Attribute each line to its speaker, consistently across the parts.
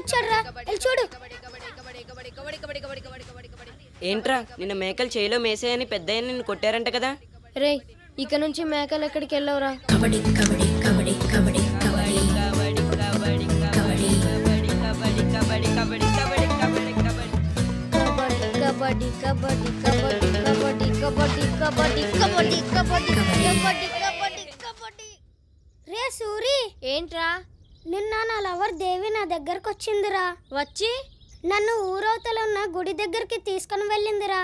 Speaker 1: వచ్చాడ్రా, వెళ్ళి చూడు.
Speaker 2: ఏంట్రా నిన్న మేకలు చేలో మేసాయని పెద్దయ్య నిన్ను కొట్టారంట కదా?
Speaker 1: రే, ఇక నుంచి మేకలు ఎక్కడికి వెళ్ళవురా?
Speaker 3: కబడ్డీ కబడ్డీ కబడ్డీ కబడ్డీ కబడ్డీ
Speaker 1: కబడ్డీ కబడ్డీ కబడ్డీ కబడ్డీ కబడ్డీ కబడ్డీ కబడ్డీ కబడ్డీ కబడ్డీ కబడ్డీ కబడ్డీ. రే సూరి, ఏంట్రా? నిన్న నా లవర్ దేవి నా దగ్గరకు వచ్చిందిరా. వచ్చి నన్ను ఊరవతల ఉన్న గుడి దగ్గరికి తీసుకుని వెళ్ళిందిరా.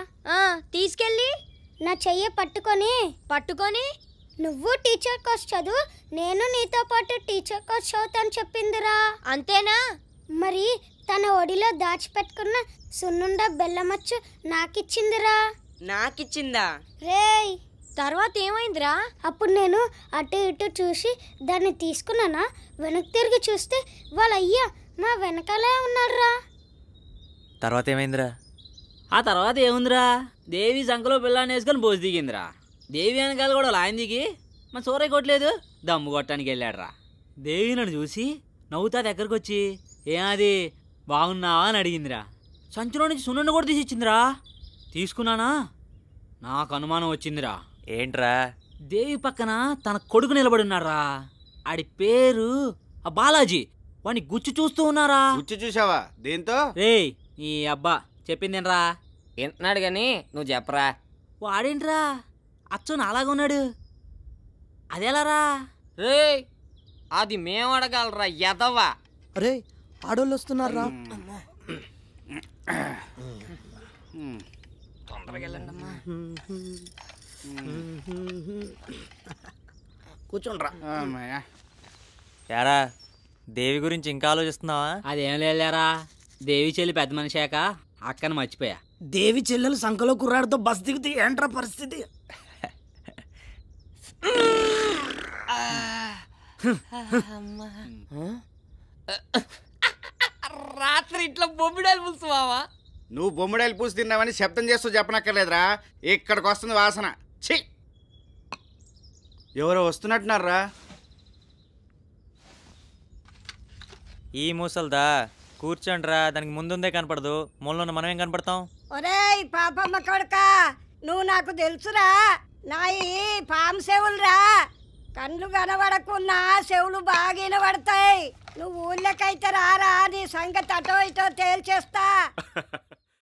Speaker 1: తీసుకెళ్ళి నా చెయ్యి పట్టుకొని నువ్వు టీచర్ కోర్స్ చదువు, నేను నీతో పాటు టీచర్ కోర్స్ చదువుతాను చెప్పిందిరా. అంతేనా? మరి తన ఒడిలో దాచిపెట్టుకున్న సున్నుండ బెల్లమచ్చు నాకిచ్చిందిరా.
Speaker 2: నాకిచ్చిందా?
Speaker 1: రేయ్, తర్వాత ఏమైందిరా? అప్పుడు నేను అటు ఇటు చూసి దాన్ని తీసుకున్నానా, వెనక్కి తిరిగి చూస్తే వాళ్ళయ్యా మా వెనకాలే ఉన్నారా.
Speaker 4: తర్వాత ఏమైందిరా?
Speaker 5: ఆ తర్వాత ఏముందిరా, దేవి సంకలో పిల్లాన్ని వేసుకొని బోసి దిగిందిరా. దేవి వెనకాల కూడా లాయన దిగి మన సూర్య కొట్టలేదు, దమ్ము కొట్టడానికి వెళ్ళాడురా. దేవి నన్ను చూసి నవ్వుతా దగ్గరకు వచ్చి ఏమది బాగున్నావా అని అడిగిందిరా. సంచిలో నుంచి సున్నుండ కూడా తీసి ఇచ్చిందిరా. తీసుకున్నానా, నాకు అనుమానం వచ్చిందిరా.
Speaker 4: ఏంట్రా?
Speaker 5: దేవి పక్కన తన కొడుకు నిలబడి ఉన్నారా. ఆడి పేరు ఆ బాలాజీ. వాడిని గుచ్చి చూస్తూ ఉన్నారా.
Speaker 6: గుచ్చి చూసావా? దేంతో?
Speaker 5: రేయ్ ఈ అబ్బా చెప్పిందేనరా.
Speaker 2: వింటున్నాడు గాని నువ్వు చెప్పరా.
Speaker 5: వాడేంట్రా అచ్చు నాలాగా ఉన్నాడు, అదేలారా?
Speaker 2: రే అది మేము అడగలరా ఎదవా.
Speaker 7: అరే ఆడోళ్ళు వస్తున్నారా.
Speaker 2: తొందరగా వెళ్ళండమ్మా.
Speaker 7: కూర్చోండ్రా.
Speaker 4: యారా దేవి గురించి ఇంకా ఆలోచిస్తున్నావా?
Speaker 5: అదేం లేరా, దేవి చెల్లి పెద్ద మనిషాక అక్కని మర్చిపోయా.
Speaker 7: దేవి చెల్లెలు సంకలో కుర్రాడితో బస్ దిగితే ఏంట్రా పరిస్థితి?
Speaker 2: రాత్రి ఇట్లా బొమ్మిడాలు పూసువావా?
Speaker 6: నువ్వు బొమ్మిడాయలు పూసి తిన్నావని శబ్దం చేస్తూ చెప్పనక్కర్లేదురా, ఇక్కడికి వస్తుంది వాసన. ఛీ, ఎవరో వస్తున్నట్టున్నారా?
Speaker 4: ఈ మూసల్దా కూర్చోండ్రా, దానికి ముందుందే కనపడదు, మూలలో మనమేం కనపడతాం?
Speaker 8: ఒరేయ్ పాపమ్మ కొడుక, నువ్వు నాకు తెలుసురా, నాయి పాము చెవులురా. కండ్లు కనబడకున్నా చెవులు బాగా వినబడతాయి. నువ్వు ఊళ్ళకైతే రారా, నీ సంగతి అటో ఇటో తేల్చేస్తా.